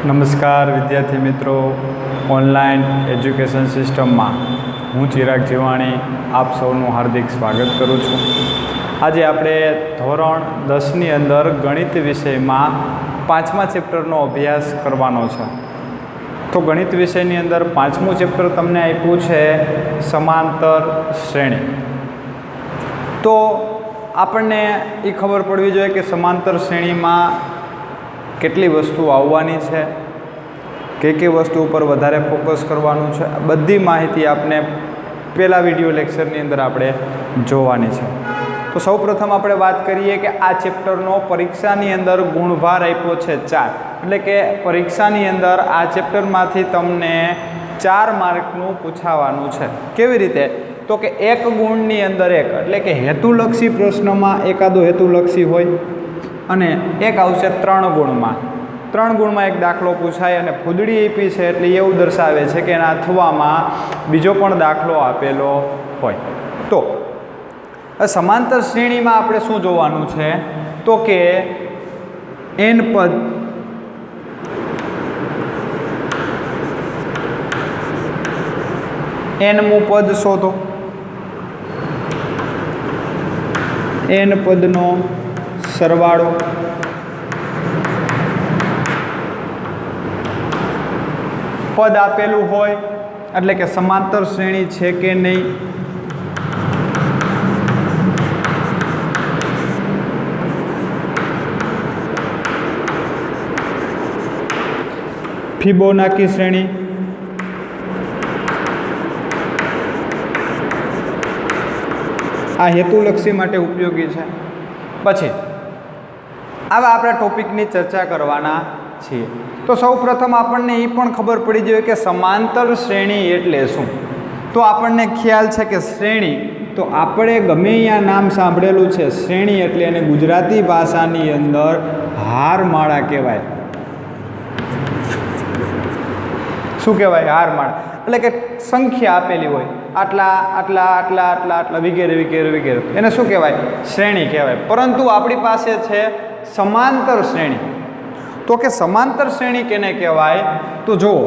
નમસ્કાર વિદ્યાર્થી મિત્રો, ઓનલાઈન એજ્યુકેશન સિસ્ટમમાં હું ચિરાગ જીવાણી આપ સૌનું હાર્દિક સ્વાગત કરું છું. આજે આપણે ધોરણ 10ની અંદર ગણિત વિષયમાં 5મા ચેપ્ટરનો અભ્યાસ કરવાનો છે. તો ગણિત વિષયની અંદર 5મું ચેપ્ટર તમને આપ્યું છે સમાંતર શ્રેણી. તો આપણને એ ખબર પડવી જોઈએ કે સમાંતર શ્રેણીમાં કેટલી વસ્તુ આવવાની છે, કઈ વસ્તુ ઉપર વધારે ફોકસ કરવાનું છે, બધી માહિતી આપને પહેલા વિડીયો લેક્ચરની અંદર આપણે જોવાની છે. તો સૌપ્રથમ આપણે વાત કરીએ કે આ ચેપ્ટરનો પરીક્ષાની અંદર ગુણભાર આપ્યો છે 4. એટલે કે પરીક્ષાની અંદર આ ચેપ્ટરમાંથી તમને 4 માર્કનું પૂછાવાનું છે. કેવી રીતે? તો કે 1 ગુણની અંદર 1, એટલે કે હેતુલક્ષી પ્રશ્નમાં એકાદો હેતુલક્ષી હોય અને એક આવશે 3 ગુણમાં. 3 ગુણમાં એક દાખલો પૂછાય અને ફૂદડી આપી છે એટલે એવું દર્શાવે છે કે એના અથવામાં બીજો પણ દાખલો આપેલો હોય. તો સમાંતર શ્રેણીમાં આપણે શું જોવાનું છે? તો કે n પદ nમું પદ શોધો. n પદનો સરવાળો પદ આપેલું હોય એટલે કે સમાંતર શ્રેણી છે કે નહીં. ફિબોનાકી શ્રેણી, આ હેતુલક્ષી માટે ઉપયોગી છે. પછી આવા આપણે ટોપિકની ચર્ચા કરવાના છીએ. તો સૌપ્રથમ આપણને એ પણ ખબર પડી જોઈએ કે સમાંતર શ્રેણી એટલે શું. તો આપણને ખ્યાલ છે કે શ્રેણી, તો આપણે ગમે અહીંયા નામ સાંભળેલું છે. શ્રેણી એટલે એને ગુજરાતી ભાષાની અંદર હારમાળા કહેવાય. શું કહેવાય? હારમાળા. એટલે કે સંખ્યા આપેલી હોય, આટલા આટલા આટલા આટલા આટલા વગેરે વગેરે વગેરે, એને શું કહેવાય? શ્રેણી કહેવાય. પરંતુ આપણી પાસે છે સમાંતર શ્રેણી. તો કે સમાંતર શ્રેણી કેને કહેવાય? તો જુઓ,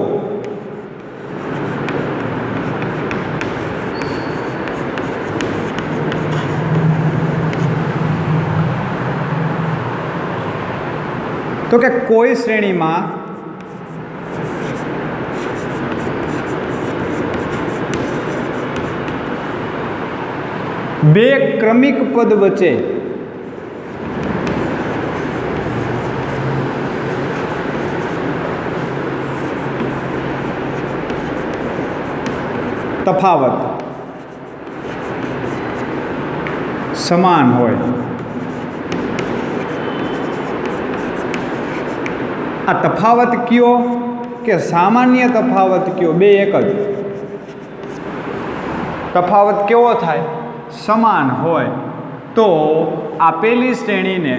તો કે કોઈ શ્રેણીમાં બે ક્રમિક પદ વચ્ચે તફાવત સમાન હોય. આ તફાવત કયો કે સામાન્ય તફાવત કયો? બે એક જ. તફાવત કેવો થાય? સમાન હોય. તો આપેલી શ્રેણીને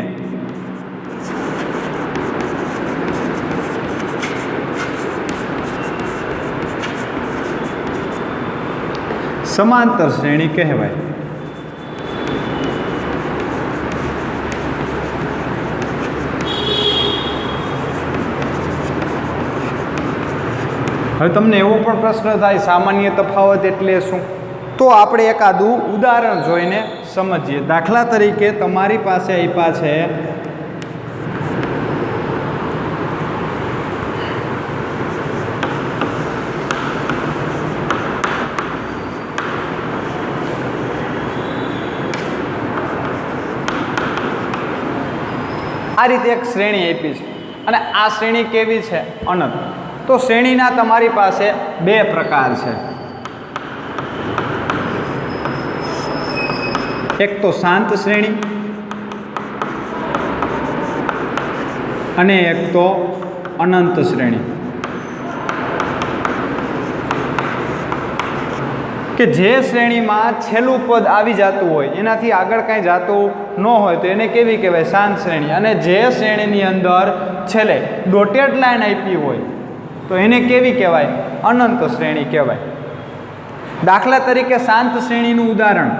સમાંતર શ્રેણી કહેવાય. હવે તમને એવો પણ પ્રશ્ન થાય, સામાન્ય તફાવત એટલે શું? તો આપણે એકાદું ઉદાહરણ જોઈને સમજીએ. દાખલા તરીકે તમારી પાસે આપ્યા છે આ રીતે એક શ્રેણી આપી છે અને આ શ્રેણી કેવી છે? અનંત. તો શ્રેણીના તમારી પાસે 2 પ્રકાર છે. એક તો શાંત શ્રેણી અને એક તો અનંત શ્રેણી. કે જે શ્રેણીમાં છેલ્લું પદ આવી જતું હોય, એનાથી આગળ કાંઈ જતું ન હોય તો એને કેવી કહેવાય? શાંત શ્રેણી. અને જે શ્રેણીની અંદર છેલ્લે ડોટેડ લાઈન આપી હોય તો એને કેવી કહેવાય? અનંત શ્રેણી કહેવાય. દાખલા તરીકે શાંત શ્રેણીનું ઉદાહરણ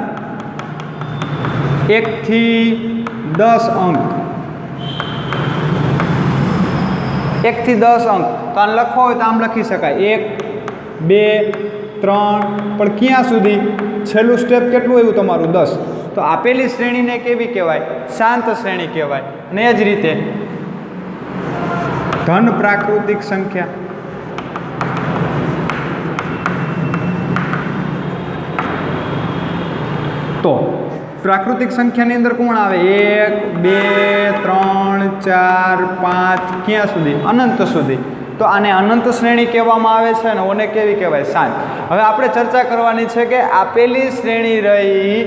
1 થી 10 અંક 1 થી 10 અંક તો આને લખવો હોય તો આમ લખી શકાય 1 2 3 પણ ક્યાં સુધી છેલ્લું સ્ટેપ કેટલું આવ્યું તમારું 10 તો આપેલી શ્રેણીને કેવી કહેવાય શાંત શ્રેણી કહેવાય અને એ જ રીતે ધન પ્રાકૃતિક સંખ્યા તો પ્રાકૃતિક સંખ્યાની અંદર કોણ આવે 1 2 3 4 5 ક્યાં સુધી અનંત સુધી તો આને અનંત શ્રેણી કહેવામાં આવે છે અને ઓને કેવી કહેવાય શાંત હવે આપણે ચર્ચા કરવાની છે કે આપેલી શ્રેણી રહી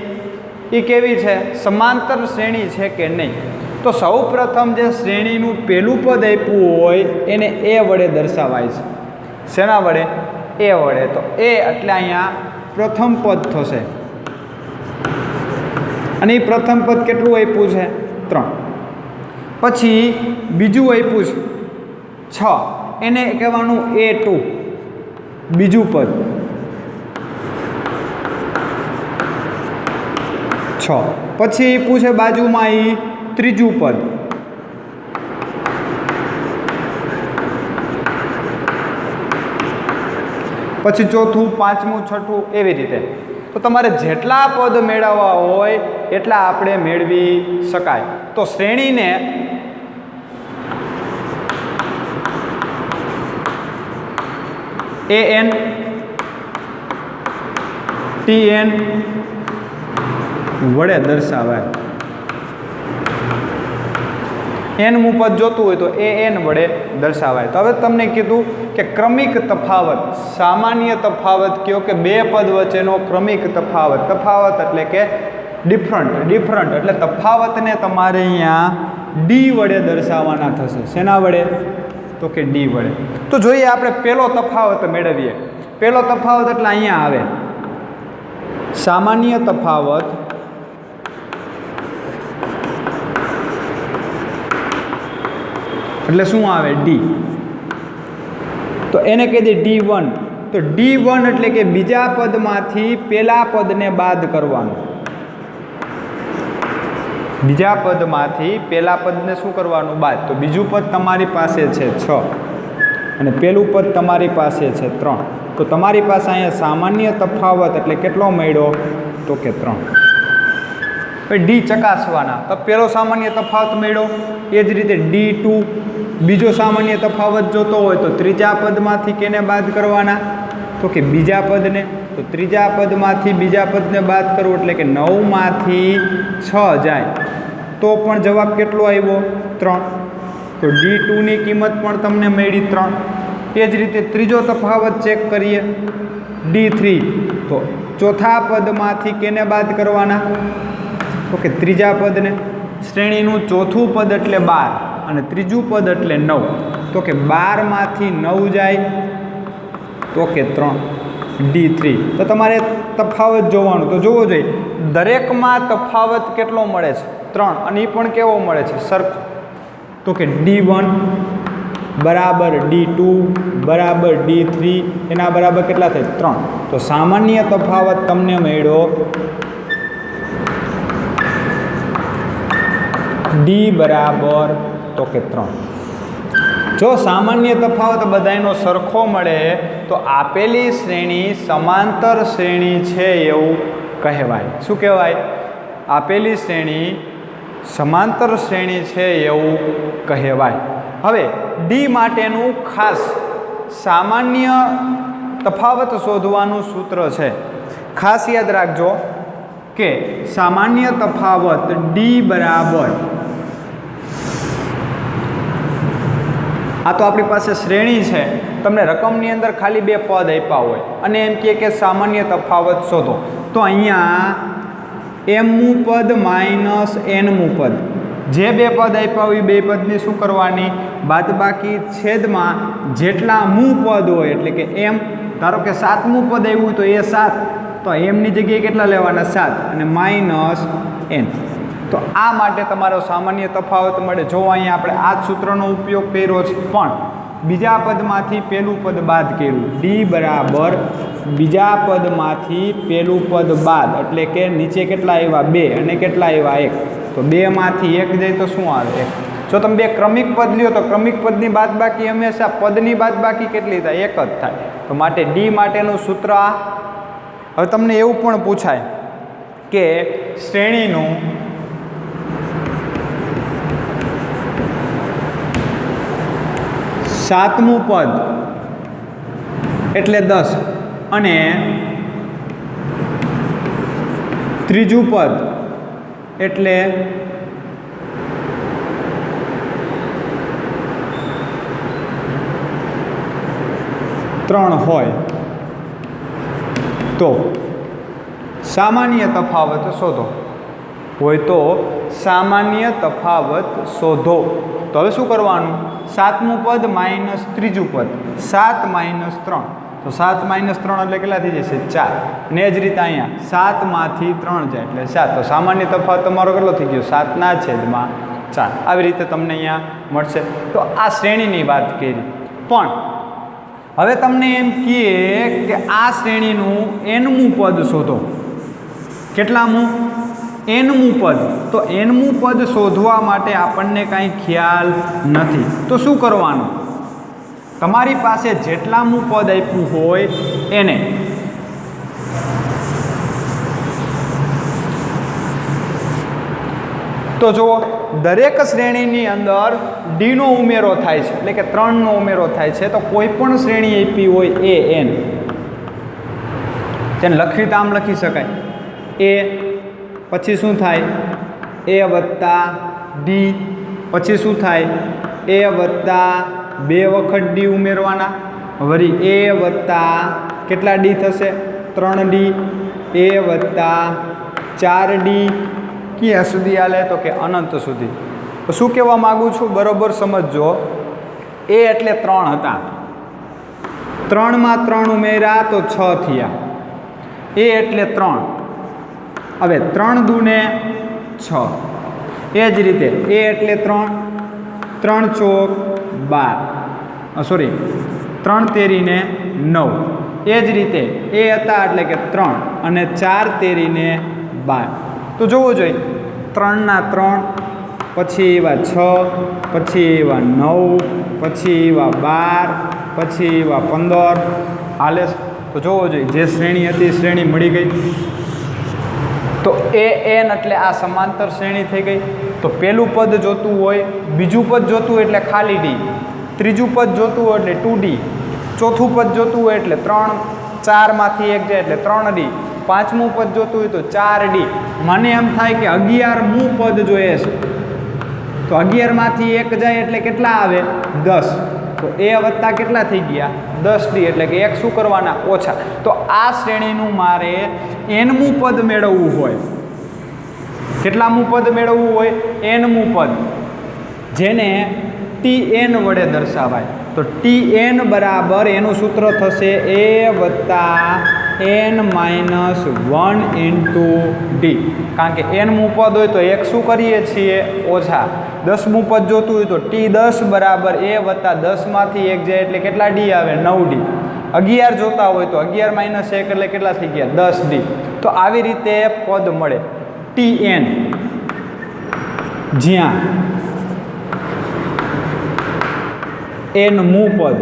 એ કેવી છે સમાંતર શ્રેણી છે કે નહીં તો સૌ પ્રથમ જે શ્રેણીનું પહેલું પદ આપ્યું હોય એને એ વડે દર્શાવાય છે શેના વડે એ વડે તો એ એટલે અહીંયા પ્રથમ પદ થશે અને એ પ્રથમ પદ કેટલું આપ્યું છે 3 પછી બીજું આપ્યું છે 6 એને કહેવાનું A2 બીજું પદ 6 પછી પૂછે બાજુમાં એ ત્રીજું પદ પછી ચોથું પાંચમું છઠ્ઠું એવી રીતે તો તમારે જેટલા પદ મેળવવા હોય એટલા આપણે મેળવી શકાય તો શ્રેણીને AN TN વડે દર્શાવાય એનમું પદ જોતું હોય તો AN વડે દર્શાવાય તો હવે તમને કીધું કે ક્રમિક તફાવત સામાન્ય તફાવત કયો કે બે પદ વચ્ચેનો ક્રમિક તફાવત એટલે કે ડિફરન્ટ એટલે તફાવતને તમારે અહીંયા ડી વડે દર્શાવવાના થશે શેના વડે તો કે ડી વડે તો જોઈએ આપણે પહેલો તફાવત મેળવીએ પહેલો તફાવત એટલે અહીંયા આવે સામાન્ય તફાવત એટલે શું આવે ડી તો એને કહી દે D1 તો D1 એટલે કે બીજા પદમાંથી પહેલા પદને બાદ કરવાનું બીજા પદમાંથી પહેલા પદને શું કરવાનું બાદ તો બીજું પદ તમારી પાસે છે 6 અને પહેલું પદ તમારી પાસે છે 3 તો તમારી પાસે અહીંયા સામાન્ય તફાવત એટલે કેટલો મળ્યો તો કે 3 હવે ડી ચકાસવાના તો પહેલો સામાન્ય તફાવત મળ્યો એ જ રીતે D2 બીજો સામાન્ય તફાવત જોતો હોય તો ત્રીજા પદમાંથી કેને બાદ કરવાના તો કે બીજા પદને તો ત્રીજા પદમાંથી બીજા પદને બાદ કરવું એટલે કે 9 માંથી 6 જાય તો પણ જવાબ કેટલો આવ્યો 3 તો D2 ની કિંમત પણ તમને મળી 3 એ જ રીતે ત્રીજો તફાવત ચેક કરીએ D3 તો ચોથા પદમાંથી કેને બાદ કરવાના તો કે ત્રીજા પદને શ્રેણીનું ચોથું પદ એટલે 12 અને ત્રીજું પદ એટલે 9 તો કે 12 માંથી 9 જાય તો કે 3 D3 તો તમારે તફાવત જોવાનું તો જોવો જોઈએ દરેકમાં તફાવત કેટલો મળે છે 3 અને એ પણ કેવો મળે છે સરખો તો કે D1 બરાબર D2 બરાબર D3 એના બરાબર કેટલા થાય 3 તો સામાન્ય તફાવત તમને મળ્યો D બરાબર તો કે 3 જો સામાન્ય તફાવત બધાયનો સરખો મળે તો આપેલી શ્રેણી સમાંતર શ્રેણી છે એવું કહેવાય શું કહેવાય આપેલી શ્રેણી સમાંતર શ્રેણી છે એવું કહેવાય હવે ડી માટેનું ખાસ સામાન્ય તફાવત શોધવાનું સૂત્ર છે ખાસ યાદ રાખજો કે સામાન્ય તફાવત ડી બરાબર આ તો આપણી પાસે શ્રેણી છે તમને રકમની અંદર ખાલી બે પદ આપ્યા હોય અને એમ કહે કે સામાન્ય તફાવત શોધો તો અહીંયા એમનું પદ માઇનસ એનમું પદ જે બે પદ આપ્યા હોય એ બે પદની શું કરવાની બાદબાકી છેદમાં જેટલા મું પદ હોય એટલે કે એમ ધારો કે 7મું પદ આવ્યું હોય તો એ 7 તો એમની જગ્યાએ કેટલા લેવાના 7 અને માઇનસ એન તો આ માટે તમારો સામાન્ય તફાવત મળે જો અહીંયા આપણે આ જ સૂત્રનો ઉપયોગ કર્યો છે પણ બીજા પદમાંથી પહેલું પદ બાદ કર્યું ડી બરાબર બીજા પદમાંથી પહેલું પદ બાદ એટલે કે નીચે કેટલા આવ્યા 2 અને કેટલા આવ્યા 1 તો 2 માંથી 1 જાય તો શું આવે 1 જો તમે બે ક્રમિક પદ લ્યો તો ક્રમિક પદની બાદબાકી હંમેશા પદની બાદબાકી કેટલી થાય? એક જ થાય. તો માટે ડી માટેનું સૂત્ર આ. હવે તમને એવું પણ પૂછાય કે શ્રેણીનું સાતમું પદ એટલે 10 અને ત્રીજું પદ એટલે 3 હોય તો સામાન્ય તફાવત શોધો. હોય તો સામાન્ય તફાવત શોધો. તો હવે શું કરવાનું? સાતમું પદ માઇનસ ત્રીજું પદ, 7 માઇનસ 3. તો 7 માઇનસ 3 એટલે કેટલા થઈ જશે? 4. અને એ જ રીતે અહીંયા 7 માંથી 3 જાય એટલે 7. તો સામાન્ય તફાવત તમારો કેટલો થઈ ગયો? 7 ના છેદમાં 4. આવી રીતે તમને અહીંયા મળશે. તો આ શ્રેણીની વાત કરી. પણ હવે તમને એમ કહે કે આ શ્રેણીનું nમું પદ શોધો. કેટલામું? nમું પદ. તો nમું પદ શોધવા માટે આપણને કાંઈ ખ્યાલ નથી. તો શું કરવાનું? તમારી પાસે જેટલામું પદ આપ્યું હોય એને તો જુઓ, દરેક શ્રેણીની અંદર ડીનો ઉમેરો થાય છે, એટલે કે 3નો ઉમેરો થાય છે. તો કોઈ પણ શ્રેણી આપી હોય એ એન, જેને લખવી તો આમ લખી શકાય એ, પછી શું થાય? એ વત્તા ડી, પછી શું થાય? એ વત્તા 2 વખત ડી ઉમેરવાના, વળી એ વત્તા કેટલા ડી થશે? 3D. એ વત્તા 4D. ક્યાં સુધી હાલે? તો કે અનંત સુધી. તો શું કહેવા માગું છું? બરાબર સમજજો. એ એટલે 3 હતા, 3 માં 3 ઉમેર્યા તો 6 થયા. એ એટલે 3. હવે 3 દૂને 6. એ જ રીતે એ એટલે 3, 3 ચોક 12, સોરી 3 તેરીને 9. એ જ રીતે એ હતા એટલે કે 3 અને 4 તેરીને 12. તો જોવું જોઈએ, 3 ના 3, પછી એવા 6, પછી એવા 9, પછી એવા 12, પછી એવા 15 હાલે. તો જોવો જોઈએ, જે શ્રેણી હતી શ્રેણી મળી ગઈ. તો એ એન એટલે આ સમાંતર શ્રેણી થઈ ગઈ. તો પહેલું પદ જોતું હોય, બીજું પદ જોતું હોય એટલે ખાલી ડી, ત્રીજું પદ જોતું હોય એટલે 2D, ચોથું પદ જોતું હોય એટલે 3, 4 માંથી 1 જાય એટલે 3D, પાંચમું પદ જોતું હોય તો 4D. મને એમ થાય કે 11મું પદ જોઈએ છે, તો 11 માંથી 1 જાય એટલે કેટલા આવે? 10. તો એ વત્તા કેટલા થઈ ગયા? 10D. એટલે કે 1 શું કરવાના? ઓછા. તો આ શ્રેણીનું મારે nમું પદ મેળવવું હોય. કેટલામું પદ મેળવવું હોય? nમું પદ, જેને Tn વડે દર્શાવાય. તો Tn બરાબર એનું સૂત્ર થશે a વત્તા n માઇનસ 1 ઇન્ટુ ડી. કારણ કે nમું પદ હોય તો 1 શું કરીએ છીએ? ઓછા. 10મું પદ જોતું હોય તો T10 બરાબર a વત્તા 10 માંથી 1 જાય એટલે કેટલા ડી આવે? 9D. 11 જોતા હોય તો 11 માઇનસ 1 એટલે કેટલા થઈ ગયા? 10D. તો આવી રીતે પદ મળે. Tn જ્યાં nમું પદ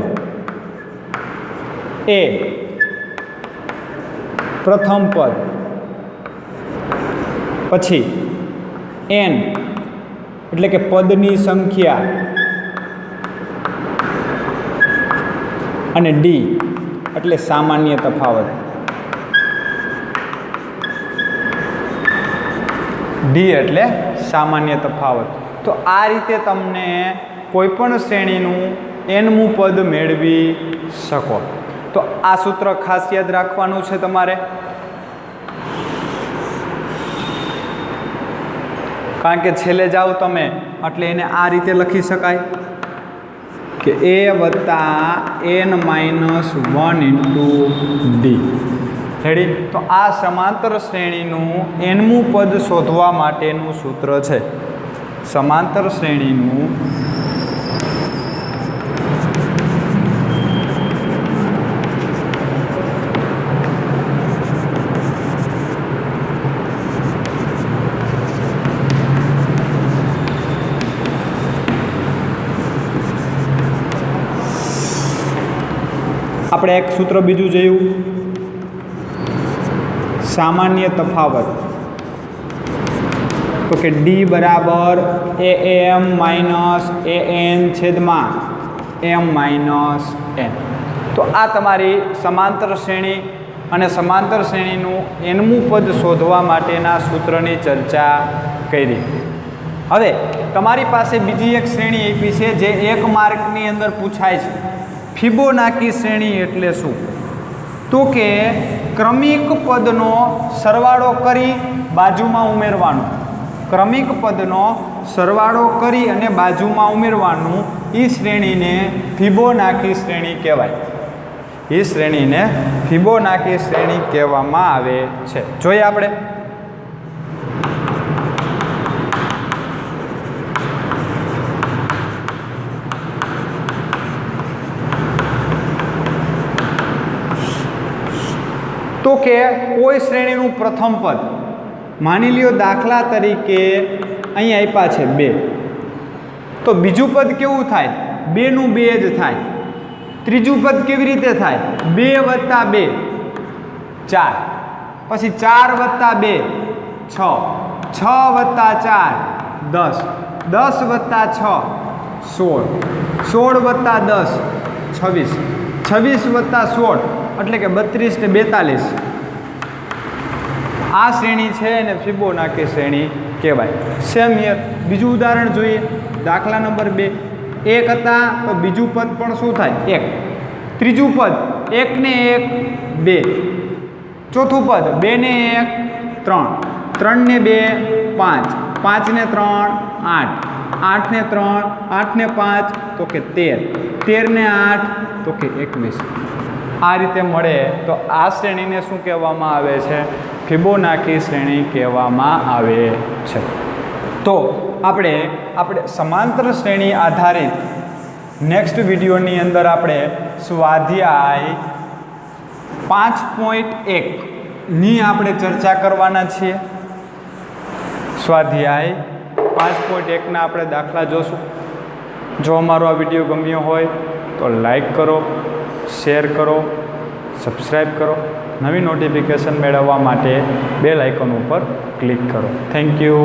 એ પ્રથમ પદ, પછી n એટલે કે પદની સંખ્યા અને ડી એટલે સામાન્ય તફાવત. ડી એટલે સામાન્ય તફાવત. તો આ રીતે તમને કોઈપણ શ્રેણીનું nમું પદ મેળવી શકો. તો આ સૂત્ર ખાસ યાદ રાખવાનું છે તમારે, કારણ કે છેલ્લે જાઓ તમે એટલે એને આ રીતે લખી શકાય કે a વત્તા n minus 1 into D. Ready? તો આ સમાંતર શ્રેણીનું nમું પદ શોધવા માટેનું સૂત્ર છે. સમાંતર શ્રેણીનું આપણે એક સૂત્ર બીજું જોયું, સામાન્ય તફાવત, તો કે ડી બરાબર AM માઇનસ AN છેદમાં M માઇનસ N. તો આ તમારી સમાંતર શ્રેણી અને સમાંતર શ્રેણીનું nમું પદ શોધવા માટેના સૂત્રની ચર્ચા કરી. હવે તમારી પાસે બીજી એક શ્રેણી આપી છે જે 1 માર્કની અંદર પૂછાય છે. ફિબોનાકી શ્રેણી એટલે શું? તો કે ક્રમિક પદનો સરવાળો કરી બાજુમાં ઉમેરવાનું, ક્રમિક પદનો સરવાળો કરી અને બાજુમાં ઉમેરવાનું, એ શ્રેણીને ફિબોનાકી શ્રેણી કહેવાય. એ શ્રેણીને ફિબોનાકી શ્રેણી કહેવામાં આવે છે. જોઈએ આપણે. તો કે કોઈ શ્રેણીનું પ્રથમ પદ, માની લ્યો દાખલા તરીકે અહીં આપ્યા છે 2, તો બીજું પદ કેવું થાય? 2 નું 2 જ થાય. ત્રીજું પદ કેવી રીતે થાય? 2 વત્તા 2 4, પછી 4 વત્તા 2 6, 6 વત્તા 4 10, 10 વત્તા 6 16, 16 વત્તા 10 26, 26 વત્તા 16 એટલે કે 32 ને 42. આ શ્રેણી છે એને ફિબોનાકી શ્રેણી કહેવાય. સેમ હિયર બીજું ઉદાહરણ જોઈએ. દાખલા નંબર 2, 1 હતા તો બીજું પદ પણ શું થાય? 1. ત્રીજું પદ 1 ને 1 2, ચોથું પદ 2 ને 1 3, 3 ને 2 5, 5 ને 3 8, 8 ને 3 8 ને 5 તો કે 13, 13 ને 8 તો કે 21. આ રીતે મળે તો આ શ્રેણીને શું કહેવામાં આવે છે? ફિબોનાકી શ્રેણી કહેવામાં આવે છે. તો આપણે સમાંતર શ્રેણી આધારિત નેક્સ્ટ વિડીયોની અંદર આપણે સ્વાધ્યાય 5.1ની આપણે ચર્ચા કરવાના છીએ. સ્વાધ્યાય 5.1ના આપણે દાખલા જોશું. જો અમારો આ વિડીયો ગમ્યો હોય તો લાઈક કરો, શેર કરો, સબસ્ક્રાઈબ કરો. નવી નોટિફિકેશન મેળવવા માટે બેલ આઇકોન ઉપર ક્લિક કરો. Thank you.